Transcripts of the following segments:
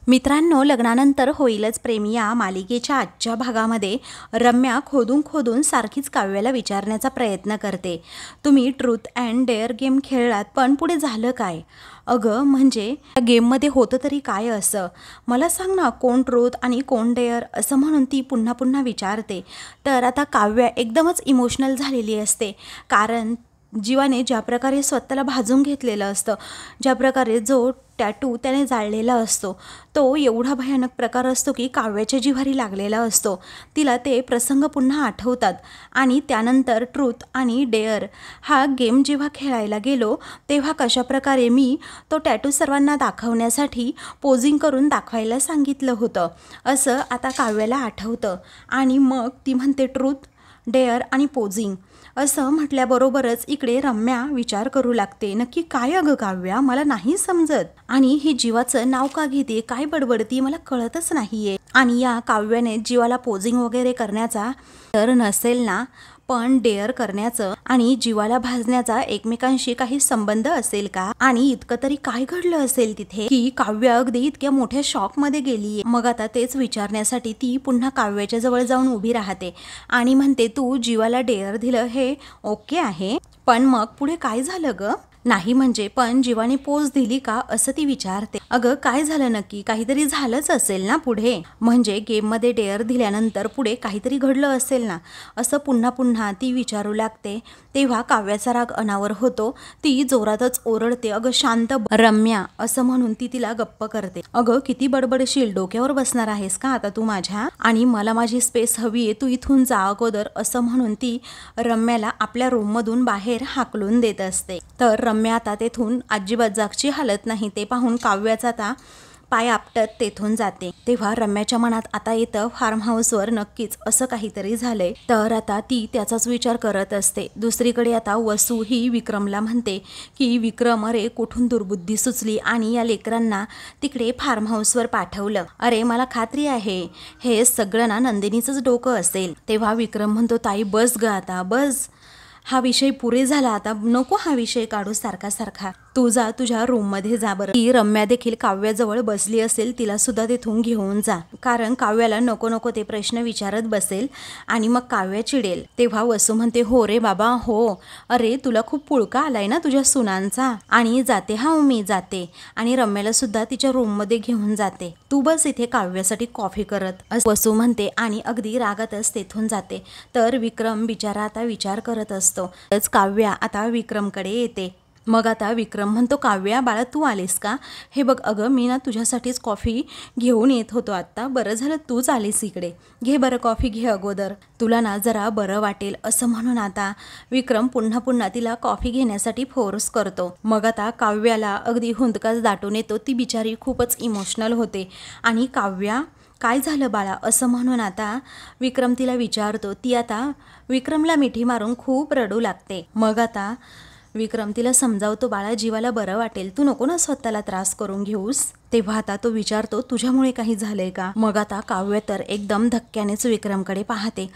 मित्रांनो, लग्नानंतर होईलच प्रेम या मालिकेच्या आजच्या भागामध्ये रम्या खोदून खोदून सारखीच काव्याला विचारण्याचा प्रयत्न करते, तुम्ही ट्रूथ अँड डेअर गेम खेळलात, पण पुढे झालं काय? अगं म्हणजे या गेममध्ये होतं तरी काय असं? मला सांग ना, कोण ट्रूथ आणि कोण डेअर असं म्हणून ती पुन्हा पुन्हा विचारते. तर आता काव्या एकदमच इमोशनल झालेली असते, कारण जीवाने ज्या प्रकारे स्वतःला भाजून घेतलेलं असतं, ज्या प्रकारे जो टॅटू त्याने जाळलेला असतो, तो एवढा भयानक प्रकार असतो की काव्याच्या जिव्हारी लागलेला असतो. तिला ते प्रसंग पुन्हा आठवतात आणि त्यानंतर ट्रूथ आणि डेअर हा गेम जेव्हा खेळायला गेलो तेव्हा कशाप्रकारे मी तो टॅटू सर्वांना दाखवण्यासाठी पोजिंग करून दाखवायला सांगितलं होतं असं आता काव्याला आठवतं. आणि मग ती म्हणते ट्रूथ, डेअर आणि पोजिंग असं म्हटल्याबरोबरच इकडे रम्या विचार करू लागते, नक्की काय अगं काव्या, मला नाही समजत. आणि ही जीवाचं नाव का घेते, काय बडबडती, मला कळतच नाहीये. आणि या काव्याने जीवाला पोजिंग वगैरे करण्याचा तर नसेल ना, पण डेअर करण्याचं आणि जीवाला भाजण्याचा एकमेकांशी काही संबंध असेल का? आणि इतकं तरी काय घडलं असेल तिथे की काव्य अगदी इतक्या मोठ्या शॉकमध्ये गेलीये. मग आता तेच विचारण्यासाठी ती पुन्हा काव्याच्या जवळ जाऊन उभी राहते आणि म्हणते, तू जीवाला डेअर दिलं हे ओके आहे, पण मग पुढे काय झालं ग? नाही म्हणजे पण जीवाने पोज दिली का असं ती विचारते. अगं काय झालं नक्की, काहीतरी झालंच असेल ना पुढे, म्हणजे गेममध्ये डेअर दिल्यानंतर पुढे काहीतरी घडलं असेल ना, असं पुन्हा पुन्हा ती विचारू लागते. तेव्हा काव्याचा राग अनावर होतो, ती जोरातच ओरडते, अगं शांत रम्या असं म्हणून ती तिला गप्प करते. अगं किती बडबडशील, डोक्यावर बसणार आहेस का आता तू माझ्या, आणि मला माझी स्पेस हवी आहे, तू इथून जा अगोदर असं म्हणून ती रम्याला आपल्या रूममधून बाहेर हाकलून देत असते. तर रम्या आता तेथून अजिबात जागची हालत नाही. ते पाहून काव्याचा आता पाय आपटत तेथून जाते. तेव्हा रम्याच्या मनात आता येतं, फार्म हाऊसवर नक्कीच असं काहीतरी झालंय. तर आता ती त्याचाच विचार करत असते. दुसरीकडे आता वसू ही विक्रमला म्हणते की विक्रम, अरे कुठून दुर्बुद्धी सुचली आणि या लेकरांना तिकडे फार्म हाऊसवर पाठवलं. अरे मला खात्री आहे हे सगळं ना नंदिनीचंच डोकं असेल. तेव्हा विक्रम म्हणतो, ताई बस ग आता, बस, हा विषय पुरे झाला, आता नको हा विषय काढू सारखा सारखा, तू जा तुझ्या रूममध्ये जा बरं. ती रम्या देखील काव्याजवळ बसली असेल, तिला सुद्धा तिथून घेऊन जा, कारण काव्याला नको नको ते प्रश्न विचारत बसेल आणि मग काव्या चिडेल. तेव्हा वसू म्हणते, हो रे बाबा हो, अरे तुला खूप पुळका आलाय ना तुझ्या सुनांचा, आणि जाते हा मी जाते आणि रम्याला सुद्धा तिच्या रूममध्ये घेऊन जाते, तू बस इथे काव्यासाठी कॉफी करत असं वसू म्हणते आणि अगदी रागातच तेथून जाते. तर विक्रम बिचारा आता विचार करत असतो. काव्या आता विक्रमकडे येते. मग आता विक्रम म्हणतो, काव्या बाळा तू आलीस का, हे बघ अगं मी ना तुझ्यासाठीच कॉफी घेऊन येत होतो आत्ता, बरं झालं तूच आलीस इकडे, घे बरं कॉफी, घे अगोदर, तुला ना जरा बरं वाटेल असं म्हणून आता विक्रम पुन्हा पुन्हा तिला कॉफी घेण्यासाठी फोर्स करतो. मग आता काव्याला अगदी हुंदकाच दाटून येतो. ती बिचारी खूपच इमोशनल होते आणि काव्या काय झालं बाळा असं म्हणून आता विक्रम तिला विचारतो. ती आता विक्रमला मिठी मारून खूप रडू लागते. मग आता विक्रम तिला समजावतो, बाळा जीवाला बरं वाटेल, तू नको ना स्वतःला त्रास करून घेऊस. तेव्हा आता तो विचारतो, तुझ्यामुळे काही झालंय का? मग आता काव्य तर एकदम धक्क्यानेच विक्रमकडे पाहते.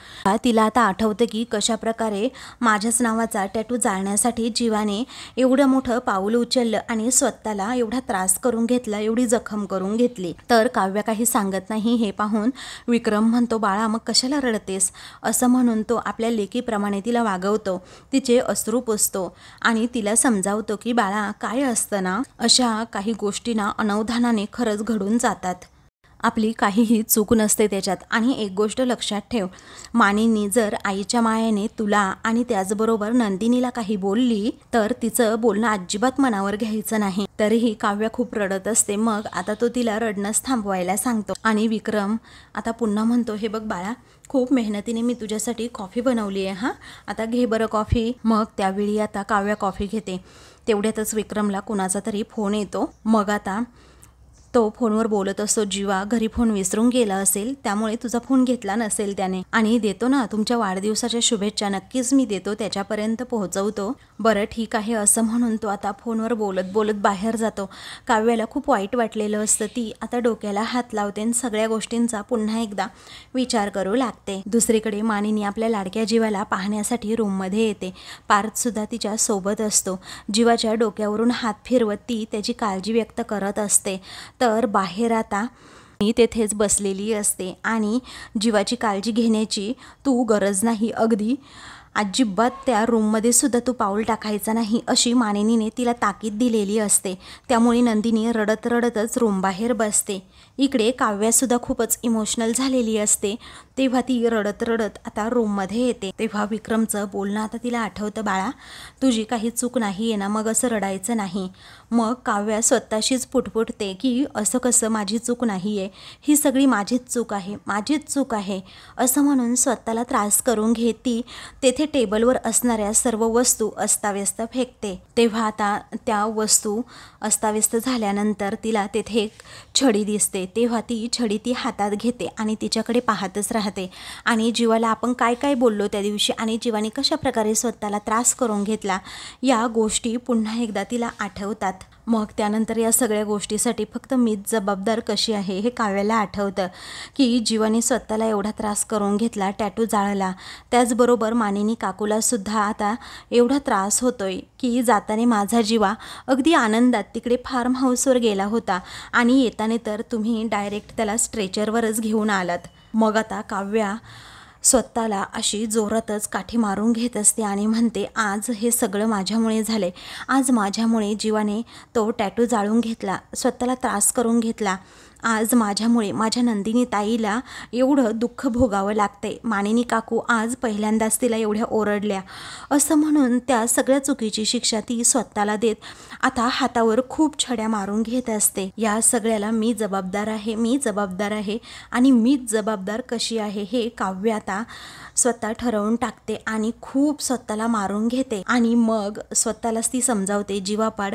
तिला आता आठवतं की कशा प्रकारे माझ्याच नावाचा टॅटू जाळण्यासाठी जीवाने एवढं मोठं पाऊल उचललं आणि स्वतःला एवढा त्रास करून घेतला, एवढी जखम करून घेतली. तर काव्य काही सांगत नाही. हे पाहून विक्रम म्हणतो, बाळा मग कशाला रडतेस असं म्हणून तो आपल्या लेकीप्रमाणे तिला वागवतो, तिचे अश्रू पुसतो आणि तिला समजावतो की बाळा काय असतं ना, अशा काही गोष्टींना अनवधानाने खरंच घडून जातात, आपली काहीही चूक नसते त्याच्यात. आणि एक गोष्ट लक्षात ठेव, मानिनी जर आईच्या मायेने तुला आणि त्याचबरोबर नंदिनीला काही बोलली तर तिचं बोलणं अजिबात मनावर घ्यायचं नाही. तरीही काव्य खूप रडत असते. मग आता तो तिला रडणंच थांबवायला सांगतो आणि विक्रम आता पुन्हा म्हणतो, हे बघ बाळा खूप मेहनतीने मी तुझ्यासाठी कॉफी बनवली आहे, हां आता घे बरं कॉफी. मग त्यावेळी आता काव्य कॉफी घेते. तेवढ्यातच विक्रमला कुणाचा तरी फोन येतो. मग आता तो फोनवर बोलत असतो, जीवा घरी फोन विसरून गेला असेल त्यामुळे तुझा फोन घेतला नसेल त्याने, आणि देतो ना तुमच्या वाढदिवसाच्या शुभेच्छा, नक्कीच मी देतो, त्याच्यापर्यंत पोहोचवतो. बरं ठीक आहे असं म्हणून तो आता फोनवर बोलत बोलत बाहेर जातो. काव्याला खूप वाईट वाटलेलं असतं. ती आता डोक्याला हात लावते आणि सगळ्या गोष्टींचा पुन्हा एकदा विचार करू लागते. दुसरीकडे मानिनी आपल्या लाडक्या जीवाला पाहण्यासाठी रूममध्ये येते. पार्थसुद्धा तिच्या सोबत असतो. जीवाच्या डोक्यावरून हात फिरवत ती त्याची काळजी व्यक्त करत असते. तर बाहेर आता मी तेथेच बसलेली असते आणि जीवाची काळजी घेण्याची तू गरज नाही, अगदी अजिबात त्या रूममध्ये सुद्धा तू पाऊल टाकायचा नाही अशी मानिनीने तिला ताकीद दिलेली असते. त्यामुळे नंदिनी रडत रडतच रूम बाहेर बसते. इकडे काव्यासुद्धा खूपच इमोशनल झालेली असते. तेव्हा ती रडत रडत आता रूममध्ये येते. तेव्हा विक्रमचं बोलणं आता तिला आठवतं, बाळा तुझी काही चूक नाही आहे ना, मग असं रडायचं नाही. मग काव्या स्वतःशीच पुटपुटते की असं कसं, माझी चूक नाही आहे, ही सगळी माझीच चूक आहे, माझीच चूक आहे असं म्हणून स्वतःला त्रास करून घेत ती तेथे टेबलवर असणाऱ्या सर्व वस्तू अस्ताव्यस्त फेकते. तेव्हा आता त्या वस्तू अस्ताव्यस्त झाल्यानंतर तिला तेथे एक छडी दिसते. तेव्हा ती छडी ती हातात घेते आणि तिच्याकडे पाहतच राहते. आणि जीवाला आपण काय काय बोललो त्या दिवशी आणि जीवाने कशा प्रकारे स्वतःला त्रास करून घेतला या गोष्टी पुन्हा एकदा तिला आठवतात. मग त्यानंतर या सगळ्या गोष्टीसाठी फक्त मीच जबाबदार कशी आहे हे काव्याला आठवतं की जीवाने स्वतःला एवढा त्रास करून घेतला, टॅटू जाळला. त्याचबरोबर मानिनी काकूला सुद्धा आता एवढा त्रास होतोय की जाताना माझा जीवा अगदी आनंदात तिकडे फार्म हाऊसवर गेला होता आणि येताना तर तुम्ही डायरेक्ट त्याला स्ट्रेचरवरच घेऊन आलात. मग आता काव्या स्वतःला अशी जोरातच काठी मारून घेत असते आणि म्हणते, आज हे सगळं माझ्यामुळे झाले, आज माझ्यामुळे जीवाने तो टॅटू जाळून घेतला, स्वतःला त्रास करून घेतला, आज माझ्यामुळे माझ्या नंदिनी ताईला एवढं दुःख भोगावं लागते, मानिनी काकू आज पहिल्यांदाच तिला एवढ्या ओरडल्या असं म्हणून त्या सगळ्या चुकीची शिक्षा ती स्वतःला देत आता हातावर खूप छड्या मारून घेत असते. या सगळ्याला मी जबाबदार आहे, मी जबाबदार आहे आणि मीच जबाबदार कशी आहे हे काव्य आता स्वतः ठरवून टाकते आणि खूप स्वतःला मारून घेते. आणि मग स्वतःलाच ती समजावते, जीवापाड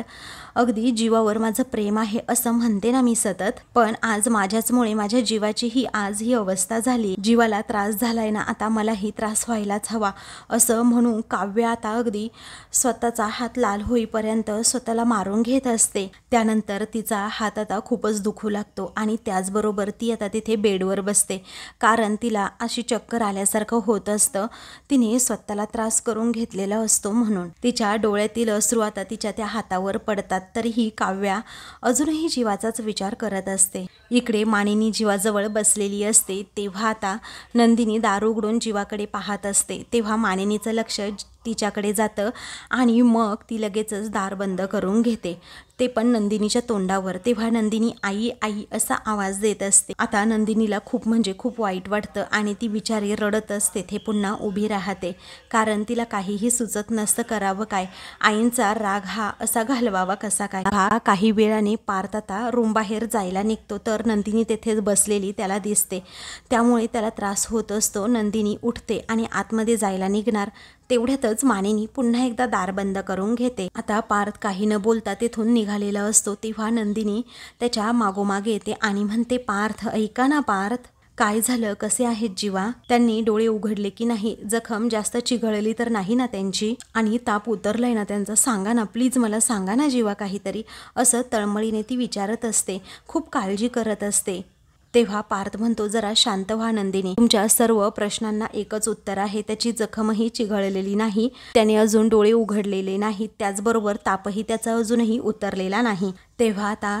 अगदी जीवावर माझं प्रेम आहे असं म्हणते ना मी सतत, पण आज माझ्याचमुळे माझ्या जीवाची ही आज ही अवस्था झाली, जीवाला त्रास झालाय ना, आता मलाही त्रास व्हायलाच हवा असं म्हणून काव्य आता अगदी स्वतःचा हात लाल होईपर्यंत स्वतःला मारून घेत असते. त्यानंतर तिचा हात आता खूपच दुखू लागतो आणि त्याचबरोबर ती आता तिथे बेडवर बसते, कारण तिला अशी चक्कर आल्यासारखं होत असतं, तिने स्वतःला त्रास करून घेतलेला असतो म्हणून. तिच्या डोळ्यातील अश्रू आता तिच्या त्या हातावर पडतात, तरीही काव्या अजूनही जीवाचाच विचार करत असते. इकडे मानिनी जीवाजवळ बसलेली असते. तेव्हा आता नंदिनी दार उघडून जीवाकडे पाहत असते. तेव्हा मानिनीचं लक्ष तिच्याकडे जातं आणि मग ती लगेचच दार बंद करून घेते, ते पण नंदिनीच्या तोंडावर. तेव्हा नंदिनी आई आई असा आवाज देत असते. आता नंदिनीला खूप म्हणजे खूप वाईट वाटतं आणि ती बिचारी रडतच तेथे पुन्हा उभी राहते, कारण तिला काहीही सुचत नसतं करावं काय, आईंचा राग हा असा घालवावा कसा काय. हा काही वेळाने पार्थ आता रूम बाहेर जायला निघतो, तर नंदिनी तेथेच बसलेली त्याला दिसते, त्यामुळे त्याला त्रास होत असतो. नंदिनी उठते आणि आतमध्ये जायला निघणार, तेवढ्यातच मानिनी पुन्हा एकदा दार बंद करून घेते. आता पार्थ काही न बोलता तेथून निघालेला असतो. तेव्हा नंदिनी त्याच्या मागोमागे येते आणि म्हणते, पार्थ ऐका ना, पार्थ काय झालं, कसे आहेत जीवा, त्यांनी डोळे उघडले की नाही, जखम जास्त चिघळली तर नाही ना त्यांची, आणि ताप उतरलाय ना त्यांचा, सांगा ना प्लीज, मला सांगा ना जीवा काहीतरी, असं तळमळीने ती विचारत असते, खूप काळजी करत असते. तेव्हा पार्थ म्हणतो, जरा शांत व्हा नंदिनी, तुमच्या सर्व प्रश्नांना एकच उत्तर आहे, त्याची जखमही चिघळलेली नाही, त्याने अजून डोळे उघडलेले नाहीत, त्याचबरोबर तापही त्याचा अजूनही उतरलेला नाही. तेव्हा आता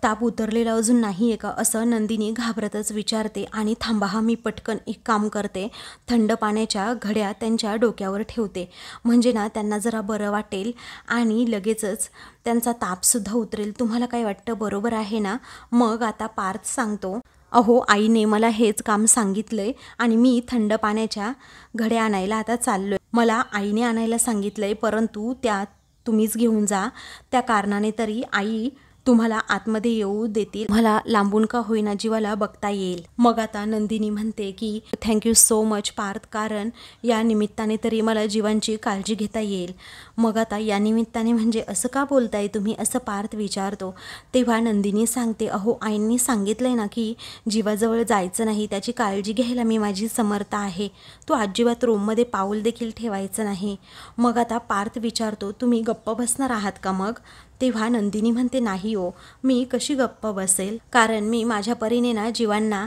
ताप उतरलेला अजून नाही आहे का, असं नंदिनी घाबरतच विचारते. आणि थांबा हा, मी पटकन एक काम करते, थंड पाण्याच्या घड्या त्यांच्या डोक्यावर ठेवते, म्हणजे ना त्यांना जरा बरं वाटेल आणि लगेचच त्यांचा तापसुद्धा उतरेल, तुम्हाला काय वाटतं, बरोबर आहे ना. मग आता पार्थ सांगतो, अहो आईने मला हेच काम सांगितलंय आणि मी थंड पाण्याच्या घड्या आणायला आता चाललोय, मला आईने आणायला सांगितलंय, परंतु त्या तुम्हीच घेऊन जा, त्या कारणाने तरी आई तुम्हाला आतमध्ये येऊ देतील, मला लांबून का होईना जीवाला बघता येईल. मग आता नंदिनी म्हणते की थँक्यू सो मच पार्थ, कारण या निमित्ताने तरी मला जीवांची काळजी घेता येईल. मग आता या निमित्ताने म्हणजे असं का बोलताय तुम्ही, असं पार्थ विचारतो. तेव्हा नंदिनी सांगते, अहो आईंनी सांगितलंय ना की जीवाजवळ जायचं नाही, त्याची काळजी घ्यायला मी माझी समर्थ आहे, तो अजिबात रूममध्ये पाऊल देखील ठेवायचं नाही. मग आता पार्थ विचारतो, तुम्ही गप्प बसणार आहात का मग. तेव्हा नंदिनी म्हणते, नाही हो, मी कशी गप्प बसेल, कारण मी माझ्या परीने ना जीवांना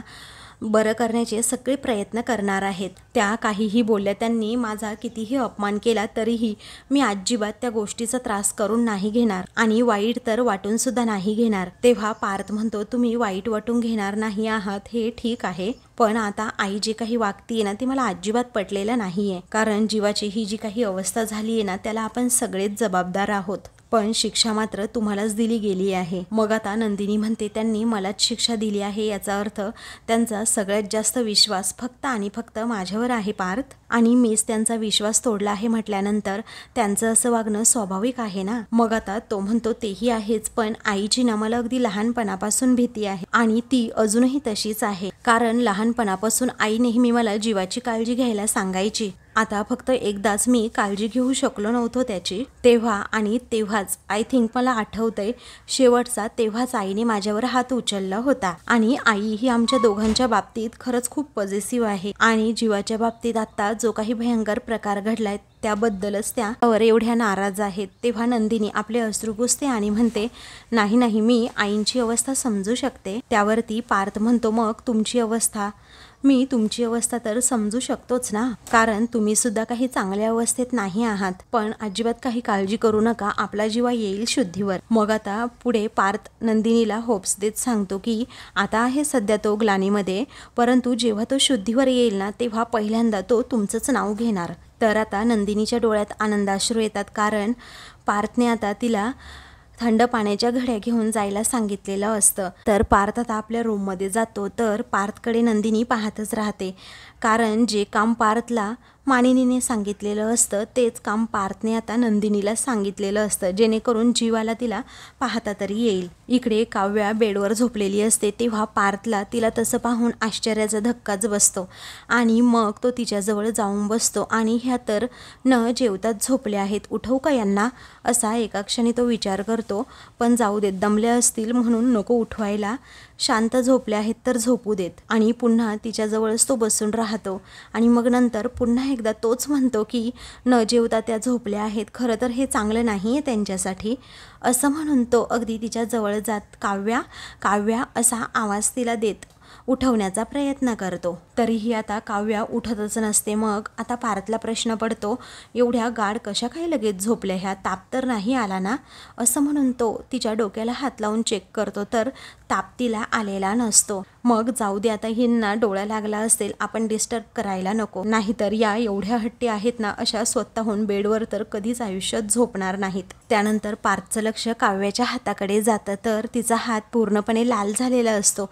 बरं करण्याचे सगळे प्रयत्न करणार आहेत. त्या काहीही बोलल्या, त्यांनी माझा कितीही अपमान केला तरीही मी अजिबात त्या गोष्टीचा त्रास करून नाही घेणार आणि वाईट तर वाटून सुद्धा नाही घेणार. तेव्हा पार्थ म्हणतो, तुम्ही वाईट वाटून घेणार नाही आहात हे ठीक आहे, पण आता आई जे काही वागतीये ना ते मला अजिबात पटलेलं नाहीये. कारण जीवाची ही जी काही अवस्था झाली आहे ना त्याला आपण सगळेच जबाबदार आहोत. पण शिक्षा मात्र तुम्हालाच दिली गेली आहे. मग आता नंदिनी म्हणते, त्यांनी मलाच शिक्षा दिली आहे याचा अर्थ त्यांचा सगळ्यात जास्त विश्वास फक्त आणि फक्त माझ्यावर आहे पार्थ, आणि मीच त्यांचा विश्वास तोडला आहे म्हटल्यानंतर त्यांचं असं वागणं स्वाभाविक आहे ना. मग आता तो म्हणतो, तेही आहेच, पण आईची ना मला अगदी लहानपणापासून भीती आहे आणि ती अजूनही तशीच आहे. कारण लहानपणापासून आई नेहमी मला जीवाची काळजी घ्यायला सांगायची. आता फक्त एकदाच मी काळजी घेऊ शकलो नव्हतो त्याची, तेव्हा आणि तेव्हाच आय थिंक मला आठवतंय शेवटचा, तेव्हाच आईने माझ्यावर हात उचलला होता. आणि आई ही आमच्या दोघांच्या बाबतीत खरंच खूप पॉझिटिव्ह आहे आणि जीवाच्या बाबतीत आता जो काही भयंकर प्रकार घडलाय त्याबद्दलच त्यावर एवढ्या नाराज आहेत. तेव्हा नंदिनी आपले अश्रू पुसते आणि म्हणते, नाही नाही मी आईंची अवस्था समजू शकते. त्यावरती पार्थ म्हणतो, मग तुमची अवस्था? मी तुमची अवस्था तर समजू शकतोच ना, कारण तुम्ही सुद्धा काही चांगल्या अवस्थेत नाही आहात. पण अजिबात काही काळजी करू नका, आपला जीवा येईल शुद्धीवर. मग आता पुढे पार्थ नंदिनीला होप्स देत सांगतो की आता आहे सध्या तो ग्लानीमध्ये, परंतु जेव्हा तो शुद्धीवर येईल ना तेव्हा पहिल्यांदा तो तुमचंच नाव घेणार. तर आता नंदिनीच्या डोळ्यात आनंदाश्रू येतात, कारण पार्थने आता तिला थंड पाण्याच्या घड्या घेऊन जायला सांगितलेलं असतं. तर पार्थ आता आपल्या रूममध्ये जातो, तर पार्थकडे नंदिनी पाहतच राहते. कारण जे काम पार्थला मानिनीने सांगितलेलं असतं तेच काम पार्थने आता नंदिनीला सांगितलेलं असतं, जेणेकरून जीवाला तिला पाहता तरी येईल. इकडे काव्या बेडवर झोपलेली असते, तेव्हा पार्थला तिला तसं पाहून आश्चर्याचा धक्काच बसतो आणि मग तो तिच्याजवळ जाऊन बसतो आणि ह्या तर न जेवताच झोपले आहेत, उठवू का यांना, असा एका क्षणी तो विचार करतो. पण जाऊ देत, दमले असतील म्हणून नको उठवायला, शांत झोपले आहेत तर झोपू देत. आणि पुन्हा तिच्याजवळच तो बसून राहतो आणि मग नंतर पुन्हा एकदा तोच म्हणतो की न जेवता त्या झोपल्या आहेत, खरं तर हे चांगलं नाही आहे त्यांच्यासाठी, असं म्हणून तो अगदी तिच्याजवळ जात काव्या काव्या असा आवाज तिला देत उठवण्याचा प्रयत्न करतो. तरीही आता काव्या उठतच नसते. मग आता पार्थला प्रश्न पडतो, एवढ्या गाढ कशा काही लगेच झोपल्या ह्या, ताप तर नाही आला ना, असं म्हणून तो तिच्या डोक्याला हात लावून चेक करतो, तर ताप तिला आलेला नसतो. मग जाऊ दे, आता हिंना डोळा लागला असेल, आपण डिस्टर्ब करायला नको, नाहीतर या एवढ्या हट्टी आहेत ना अशा स्वतःहून बेडवर तर कधीच आयुष्यात झोपणार नाहीत. त्यानंतर पार्थचं लक्ष काव्याच्या हाताकडे जातं, तर तिचा हात पूर्णपणे लाल झालेला असतो.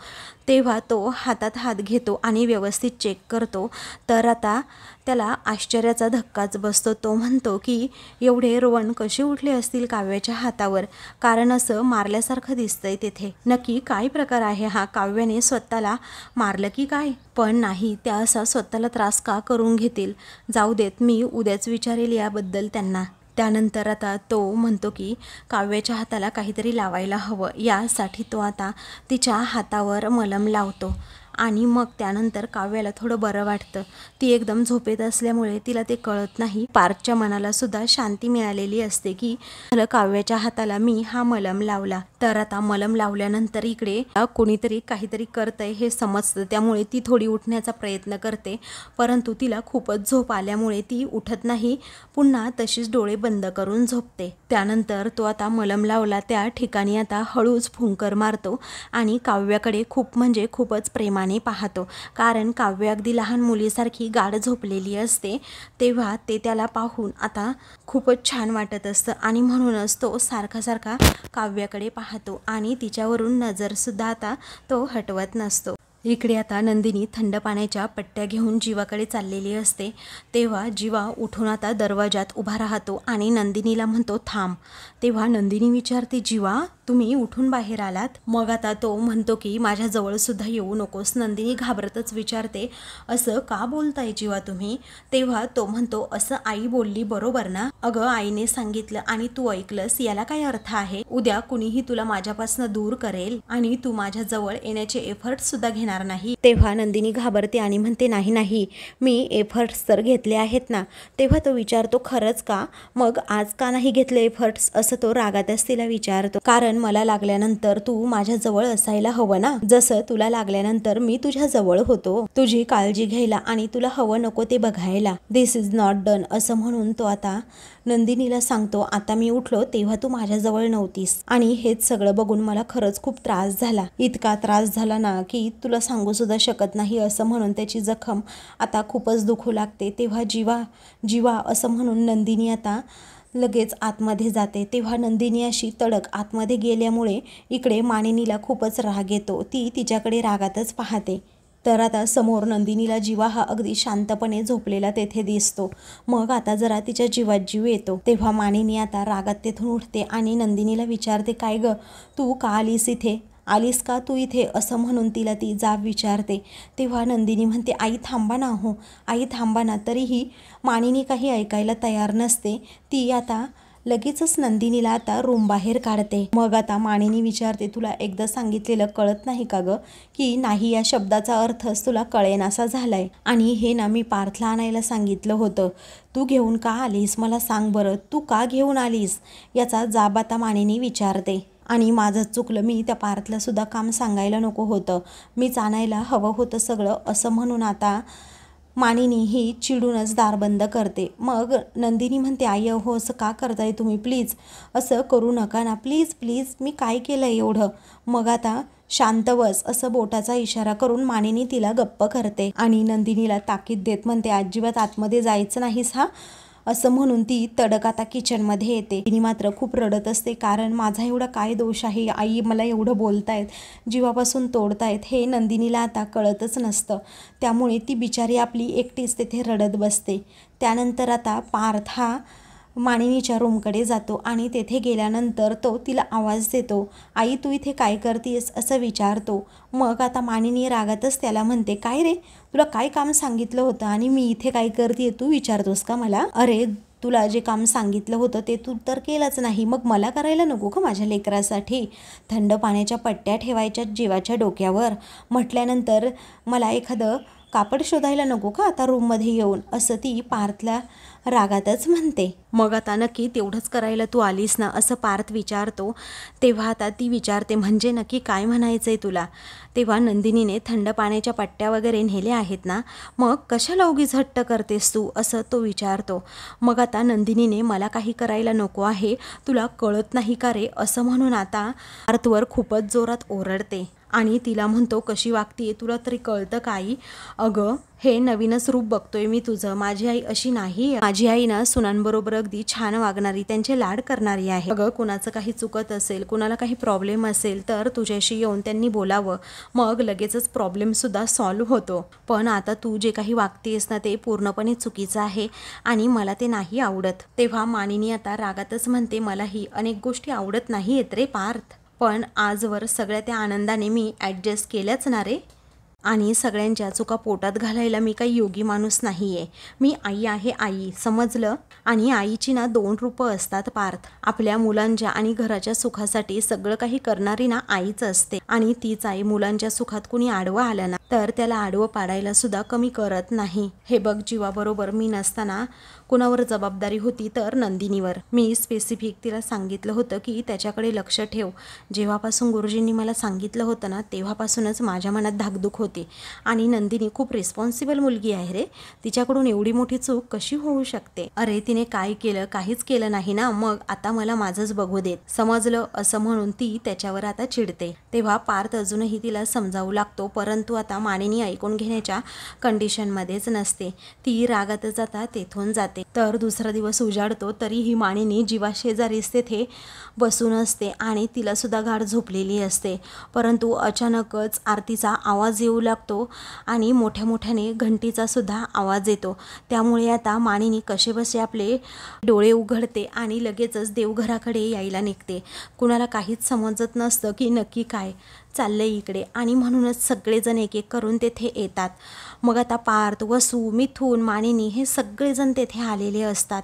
तेव्हा तो हातात हात घेतो आणि व्यवस्थित चेक करतो, तर आता त्याला आश्चर्याचा धक्काच बसतो. तो म्हणतो की एवढे रोवण कसे उठले असतील काव्याच्या हातावर, कारण असं मारल्यासारखं दिसतंय तेथे, नक्की काय प्रकार आहे हा, काव्याने स्वतःला मारलं की काय? पण नाही, त्या असा स्वतःला त्रास का करून घेतील, जाऊ देत, मी उद्याच विचारेल याबद्दल त्यांना. त्यानंतर आता तो म्हणतो की काव्याच्या हाताला काहीतरी लावायला हवं, यासाठी तो आता तिच्या हातावर मलम लावतो आणि मग त्यानंतर काव्याला थोडं बरं वाटतं. ती एकदम झोपेत असल्यामुळे तिला ते कळत नाही. पार्थच्या मनाला सुद्धा शांती मिळालेली असते की काव्याच्या हाताला मी हा मलम लावला. तर आता मलम लावल्यानंतर इकडे कोणीतरी काहीतरी करतंय हे समजतं, त्यामुळे ती थोडी उठण्याचा प्रयत्न करते, परंतु तिला खूपच झोप आल्यामुळे ती उठत नाही, पुन्हा तशीच डोळे बंद करून झोपते. त्यानंतर तो आता मलम लावला त्या ठिकाणी आता हळूच फुंकर मारतो आणि काव्याकडे खूप म्हणजे खूपच प्रेमाने पाहतो, कारण काव्य अगदी लहान मुलीसारखी गाढ झोपलेली असते. तेव्हा ते त्याला पाहून आता खूपच छान वाटत असतं आणि म्हणूनच तो सारखा सारखा काव्याकडे पाहतो आणि तिच्यावरून नजरसुद्धा आता तो हटवत नसतो. इकडे आता नंदिनी थंड पाण्याच्या पट्ट्या घेऊन जीवाकडे चाललेली असते. तेव्हा जीवा उठून आता दरवाजात उभा राहतो आणि नंदिनीला म्हणतो थांब. तेव्हा नंदिनी विचारते, जीवा तुम्ही उठून बाहेर आलात? मग आता तो म्हणतो की माझ्याजवळ सुद्धा येऊ नकोस. नंदिनी घाबरतच विचारते, असं का बोलताय जीवा तुम्ही? तेव्हा तो म्हणतो, असं आई बोलली बरोबर ना? अगं आईने सांगितलं आणि तू ऐकलंस, याला काय अर्थ आहे? उद्या कुणीही तुला माझ्यापासून दूर करेल आणि तू माझ्याजवळ येण्याचे एफर्ट सुद्धा घेणार घेणार नाही. तेव्हा नंदिनी घाबरते आणि म्हणते नाही नाही, मी एफर्ट्स तर घेतले आहेत ना. तेव्हा तो विचारतो खरंच का? मग आज का नाही घेतले एफर्ट्स, असं तो रागातच तिला विचारतो. कारण मला लागल्यानंतर तू माझ्या जवळ असायला हवं ना, जसं तुला लागल्यानंतर मी तुझ्या जवळ होतो, तुझी काळजी घ्यायला आणि तुला हवं नको ते बघायला. दिस इज नॉट डन, असं म्हणून तो आता नंदिनीला सांगतो, आता मी उठलो तेव्हा तू माझ्याजवळ नव्हतीस आणि हेच सगळं बघून मला खरंच खूप त्रास झाला. इतका त्रास झाला ना की तुला सांगू सुद्धा शकत नाही, असं म्हणून त्याची जखम आता खूपच दुखू लागते. तेव्हा जीवा जीवा असं म्हणून नंदिनी आता लगेच आतमध्ये जाते. तेव्हा नंदिनी अशी तडक आतमध्ये गेल्यामुळे इकडे मानिनीला खूपच राग येतो. ती तिच्याकडे रागातच पाहते. तर आता समोर नंदिनीला जीवा हा अगदी शांतपणे झोपलेला तेथे दिसतो. मग आता जरा तिच्या जीवात जीव येतो. तेव्हा मानिनी आता रागात तेथून उठते आणि नंदिनीला विचारते, काय ग, तू का आलीस इथे? आलीस का तू इथे, असं म्हणून तिला ती जाब विचारते. तेव्हा नंदिनी म्हणते, आई थांबा ना, हो आई थांबा ना. तरीही मानिनी काही ऐकायला तयार नसते. ती आता लगेचच नंदिनीला आता रूम बाहेर काढते. मग आता मानिनी विचारते, तुला एकदा सांगितलेलं कळत नाही का ग, की नाही या शब्दाचा अर्थच तुला कळेनासा झालाय. आणि हे ना मी पार्थला आणायला सांगितलं होतं, तू घेऊन का आलीस मला सांग बरं, तू का घेऊन आलीस, याचा जाब आता मानिनी विचारते. आणि माझं चुकलं, मी त्या पार्थला सुद्धा काम सांगायला नको होतं, मीच आणायला हवं होतं सगळं, असं म्हणून आता मानिनी ही चिडूनच दार बंद करते. मग नंदिनी म्हणते, आई हो असं का करताय तुम्ही, प्लीज असं करू नका ना, प्लीज प्लीज, मी काय केलं एवढं. मग आता शांत बस असं बोटाचा इशारा करून मानिनी तिला गप्प करते आणि नंदिनीला ताकीद देत म्हणते, अजिबात आतमध्ये जायचं नाहीस हा, असं म्हणून ती तडक आता किचनमध्ये येते. तिने मात्र खूप रडत असते, कारण माझा एवढा काय दोष आहे, आई मला एवढं बोलतायत, जीवापासून तोडतायत, हे नंदिनीला आता कळतच नसतं. त्यामुळे ती बिचारी आपली एकटीच तेथे रडत बसते. त्यानंतर आता पार्थ हा मानिनीच्या रूमकडे जातो आणि तेथे गेल्यानंतर तो तिला आवाज देतो, आई तू इथे काय करतेस, असं विचारतो. मग आता मानिनी रागातच त्याला म्हणते, काय रे, तुला काय काम सांगितलं होतं आणि मी इथे काय करते तू विचारतोस का मला? अरे तुला जे काम सांगितलं होतं ते तू तर केलंच नाही, मग मला करायला नको का माझ्या लेकरासाठी? थंड पाण्याच्या पट्ट्या ठेवायच्या जीवाच्या डोक्यावर म्हटल्यानंतर मला एखादं कापड शोधायला नको का आता रूममध्ये येऊन, असं ती पार्थला रागातच म्हणते. मग आता नक्की तेवढंच करायला तू आलीस ना, असं पार्थ विचारतो. तेव्हा आता ती विचारते, म्हणजे नक्की काय म्हणायचंय तुला? तेव्हा नंदिनीने थंड पाण्याच्या पट्ट्या वगैरे नेल्या आहेत ना, मग कशाला उगीच हट्ट करतेस तू, असं तो विचारतो. मग आता नंदिनीने मला काही करायला नको आहे, तुला कळत नाही का रे, असं म्हणून आता पार्थवर खूपच जोरात ओरडते आणि तिला म्हणतो, कशी वागतीये तुला तरी कळतं का आई? अगं हे नवीनच रूप बघतोय मी तुझं, माझी आई अशी नाही, माझी आई ना सुनांबरोबर अगदी छान वागणारी, त्यांचे लाड करणारी आहे. अगं कुणाचं काही चुकत असेल, कुणाला काही प्रॉब्लेम असेल तर तुझ्याशी येऊन त्यांनी बोलावं, मग लगेचच प्रॉब्लेम सुद्धा सॉल्व्ह होतो. पण आता तू जे काही वागतेस ना ते पूर्णपणे चुकीचं आहे आणि मला ते नाही आवडत. तेव्हा मानिनी आता रागातच म्हणते, मलाही अनेक गोष्टी आवडत नाही येत रे पार्थ, पण आजवर सगळ्या त्या आनंदाने मी ॲडजस्ट केल्याच ना रे, आणि सगळ्यांच्या चुका पोटात घालायला मी काही योगी माणूस नाही आहे. मी आई आहे, आई, समजलं? आणि आईची ना 2 रूपं असतात पार्थ, आपल्या मुलांच्या आणि घराच्या सुखासाठी सगळं काही करणारी ना आईच असते, आणि तीच आई मुलांच्या सुखात कुणी आडवं आलं ना तर त्याला आडवं पाडायला सुद्धा कमी करत नाही. हे बघ, जीवाबरोबर मी नसताना कुणावर जबाबदारी होती तर नंदिनीवर. मी स्पेसिफिक तिला सांगितलं होतं की त्याच्याकडे लक्ष ठेव. जेव्हापासून गुरुजींनी मला सांगितलं होतं ना तेव्हापासूनच माझ्या मनात धाकधूक होती, आणि नंदिनी खूप रिस्पॉन्सिबल मुलगी आहे रे, तिच्याकडून एवढी मोठी चूक कशी होऊ शकते? अरे तिने काय केलं, काहीच केलं नाही ना, मग आता मला माझंच बघू देत, समजलं, असं म्हणून ती त्याच्यावर आता चिडते. तेव्हा पार्थ अजूनही तिला समजावू लागतो, परंतु आता मानिनी ऐकून घेण्याच्या कंडिशनमध्येच नसते. ती रागातच आता तेथून जाते. तर दुसरा दिवस उजाडतो तरीही मानिनी जीवाशेजारीच तेथे बसून असते आणि तिला सुद्धा गाढ झोपलेली असते. परंतु अचानकच आरतीचा आवाज येऊ लागतो आणि मोठ्या मोठ्याने घंटीचा सुद्धा आवाज येतो. त्यामुळे आता मानिनी कसेबसे आपले डोळे उघडते आणि लगेचच देवघराकडे यायला निघते. कुणाला काहीच समजत नसतं की नक्की काय चाललंय इकडे, आणि म्हणूनच सगळेजण एक एक करून तेथे येतात. मग आता पार्थ, वसू, मिथून, मानिनी हे सगळेजण तेथे आलेले असतात.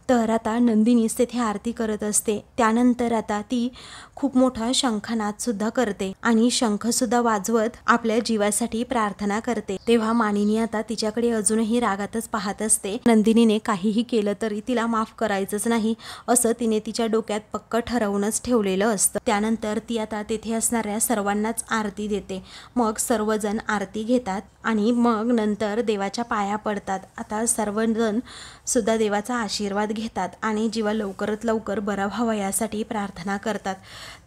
तर आता नंदिनीच तेथे आरती करत असते। त्यानंतर आता ती खूप मोठा शंखनाद सुद्धा करते आणि शंख सुद्धा वाजवत आपल्या जीवासाठी प्रार्थना करते। तेव्हा मानिनी आता तिच्याकडे अजूनही रागातच पाहत असते। नंदिनीने काहीही केलं तरी तिला माफ करायचंच नाही असं तिने तिच्या डोक्यात पक्क ठरवूनच ठेवलेलं असतं। त्यानंतर ती आता तेथे असणाऱ्या सर्वांनाच आरती देते। मग सर्वजण आरती घेतात आणि मग नंतर देवाच्या पाया पडतात। आता सर्वजण सुद्धा देवाचा आशीर्वाद घेतात आणि जीवा लवकरात लवकर बरा व्हावा यासाठी प्रार्थना करतात।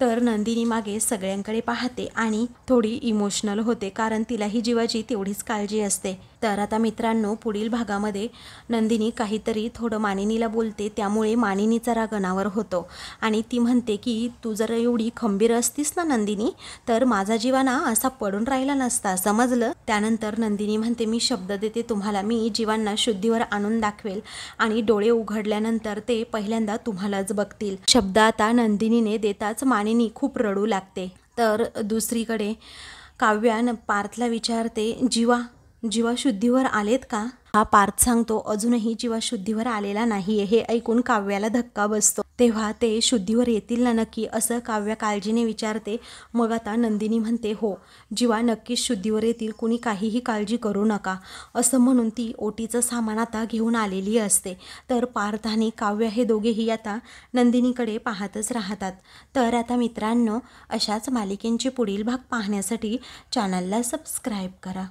तर नंदिनी मागे सगळ्यांकडे पाहते आणि थोडी इमोशनल होते, कारण तिलाही जीवाची तेवढीच काळजी असते। तर आता मित्रांनो, पुढील भागामध्ये नंदिनी काहीतरी थोडं मानिनीला बोलते, त्यामुळे मानिनीचा राग अनावर होतो आणि ती म्हणते की तू जर एवढी खंबीर असतीस ना नंदिनी, तर माझा जीवाना असा पडून राहिला नसता, समजलं। त्यानंतर नंदिनी म्हणते, मी शब्द देते तुम्हाला, मी जीवांना शुद्धीवर आणून दाखवेल आणि डोळे उघडल्यानंतर ते पहिल्यांदा तुम्हालाच बघतील। शब्द आता नंदिनीने देताच मानिनी खूप रडू लागते। तर दुसरीकडे काव्या पार्थला विचारते, जीवा शुद्धीवर आलेत का? हा पार्थ सांगतो, अजूनही जीवा शुद्धीवर आलेला नाहीये। हे ऐकून काव्याला धक्का बसतो। तेव्हा ते शुद्धीवर येतील ना नक्की, असं काव्या काळजीने विचारते। मग आता नंदिनी म्हणते, हो जीवा नक्कीच शुद्धीवर येतील, कुणी काहीही काळजी करू नका, असं म्हणून ती ओटीचं सामान आता घेऊन आलेली असते। तर पार्थ आणि काव्य हे दोघेही आता नंदिनीकडे पाहतच राहतात। तर आता मित्रांनो, अशाच मालिकेंचे पुढील भाग पाहण्यासाठी चॅनलला सबस्क्राईब करा।